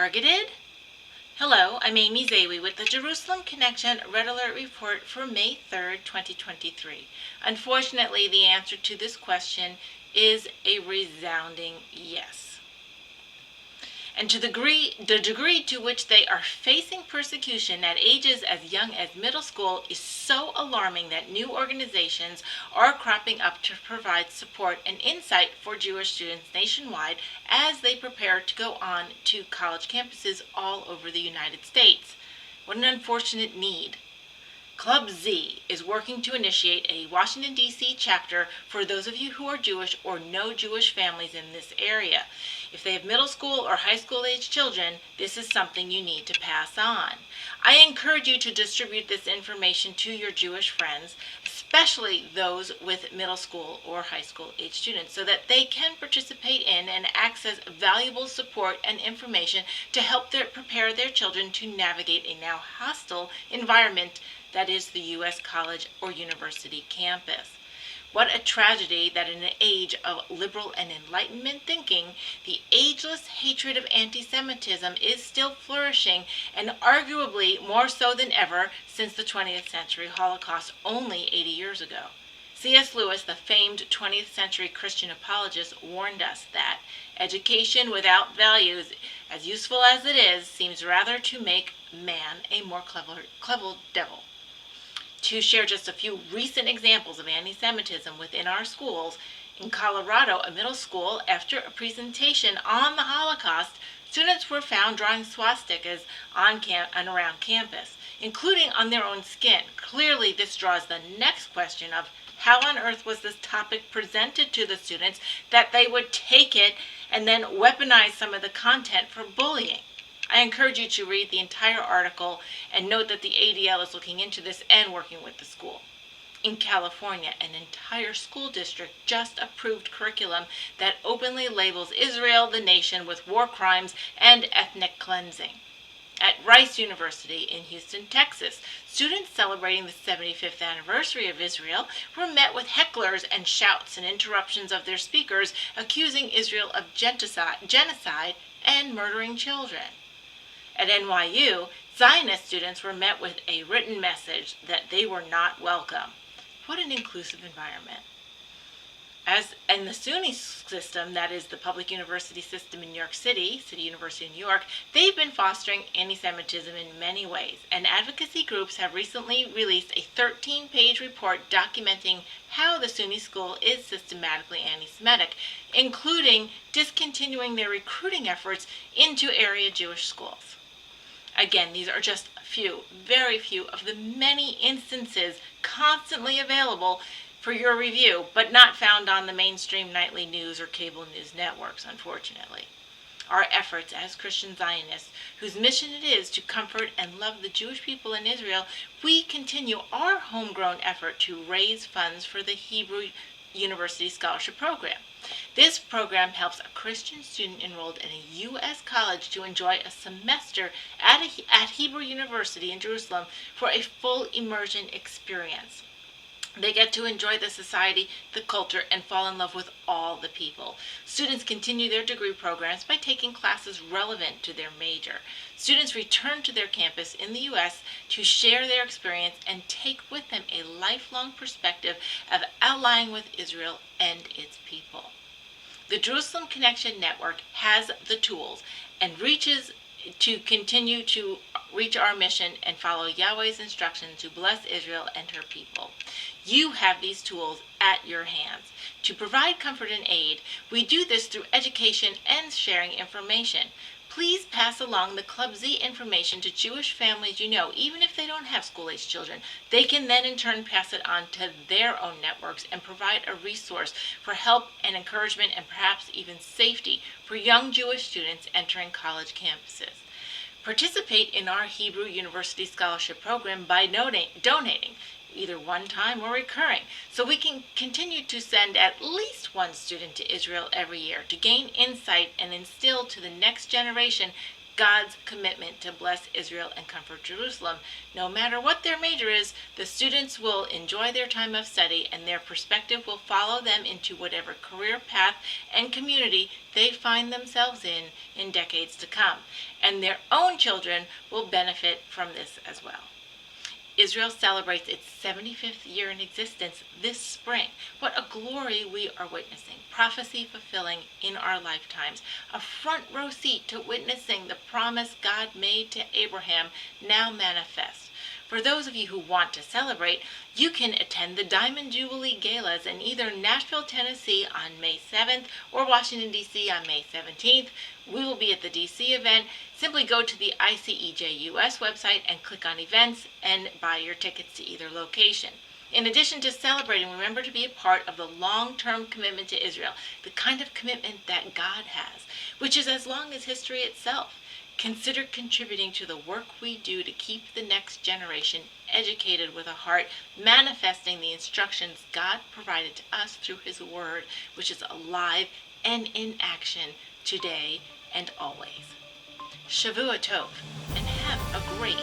targeted? Hello, I'm Amy Zawi with the Jerusalem Connection Red Alert Report for May 3rd, 2023. Unfortunately, the answer to this question is a resounding yes. And to the degree to which they are facing persecution at ages as young as middle school is so alarming that new organizations are cropping up to provide support and insight for Jewish students nationwide as they prepare to go on to college campuses all over the United States. What an unfortunate need. Club Z is working to initiate a Washington, D.C. chapter for those of you who are Jewish or know Jewish families in this area. If they have middle school or high school age children, this is something you need to pass on. I encourage you to distribute this information to your Jewish friends, especially those with middle school or high school age students, so that they can participate in and access valuable support and information to help prepare their children to navigate a now hostile environment that is the U.S. college or university campus. What a tragedy that in an age of liberal and enlightenment thinking, the ageless hatred of anti-Semitism is still flourishing, and arguably more so than ever since the 20th century Holocaust only 80 years ago. C.S. Lewis, the famed 20th century Christian apologist, warned us that education without values, as useful as it is, seems rather to make man a more clever devil. To share just a few recent examples of anti-Semitism within our schools, in Colorado, a middle school, after a presentation on the Holocaust, students were found drawing swastikas on and around campus, including on their own skin. Clearly, this draws the next question of how on earth was this topic presented to the students that they would take it and then weaponize some of the content for bullying. I encourage you to read the entire article and note that the ADL is looking into this and working with the school. In California, an entire school district just approved curriculum that openly labels Israel, the nation, with war crimes and ethnic cleansing. At Rice University in Houston, Texas, students celebrating the 75th anniversary of Israel were met with hecklers and shouts and interruptions of their speakers, accusing Israel of genocide and murdering children. At NYU, Zionist students were met with a written message that they were not welcome. What an inclusive environment. As in the SUNY system, that is the public university system in New York City, City University of New York, they've been fostering anti-Semitism in many ways, and advocacy groups have recently released a 13-page report documenting how the SUNY school is systematically anti-Semitic, including discontinuing their recruiting efforts into area Jewish schools. Again, these are just a few, very few of the many instances constantly available for your review, but not found on the mainstream nightly news or cable news networks, unfortunately. Our efforts as Christian Zionists, whose mission it is to comfort and love the Jewish people in Israel, we continue our homegrown effort to raise funds for the Hebrew University Scholarship Program. This program helps a Christian student enrolled in a U.S. college to enjoy a semester at Hebrew University in Jerusalem for a full immersion experience. They get to enjoy the society, the culture, and fall in love with all the people. Students continue their degree programs by taking classes relevant to their major. Students return to their campus in the U.S. to share their experience and take with them a lifelong perspective of allying with Israel and its people. The Jerusalem Connection Network has the tools and reaches to continue to reach our mission and follow Yahweh's instruction to bless Israel and her people. You have these tools at your hands. To provide comfort and aid, we do this through education and sharing information. Please pass along the Club Z information to Jewish families you know, even if they don't have school-age children. They can then in turn pass it on to their own networks and provide a resource for help and encouragement and perhaps even safety for young Jewish students entering college campuses. Participate in our Hebrew University Scholarship Program by donating, either one time or recurring, so we can continue to send at least one student to Israel every year to gain insight and instill to the next generation God's commitment to bless Israel and comfort Jerusalem. No matter what their major is, the students will enjoy their time of study, and their perspective will follow them into whatever career path and community they find themselves in decades to come. And their own children will benefit from this as well. Israel celebrates its 75th year in existence this spring. What a glory we are witnessing, prophecy fulfilling in our lifetimes, a front row seat to witnessing the promise God made to Abraham now manifest. For those of you who want to celebrate, you can attend the Diamond Jubilee Galas in either Nashville, Tennessee on May 7th or Washington, D.C. on May 17th. We will be at the D.C. event. Simply go to the ICEJ US website and click on events and buy your tickets to either location. In addition to celebrating, remember to be a part of the long-term commitment to Israel, the kind of commitment that God has, which is as long as history itself. Consider contributing to the work we do to keep the next generation educated with a heart manifesting the instructions God provided to us through His Word, which is alive and in action today and always. Shavua Tov, and have a great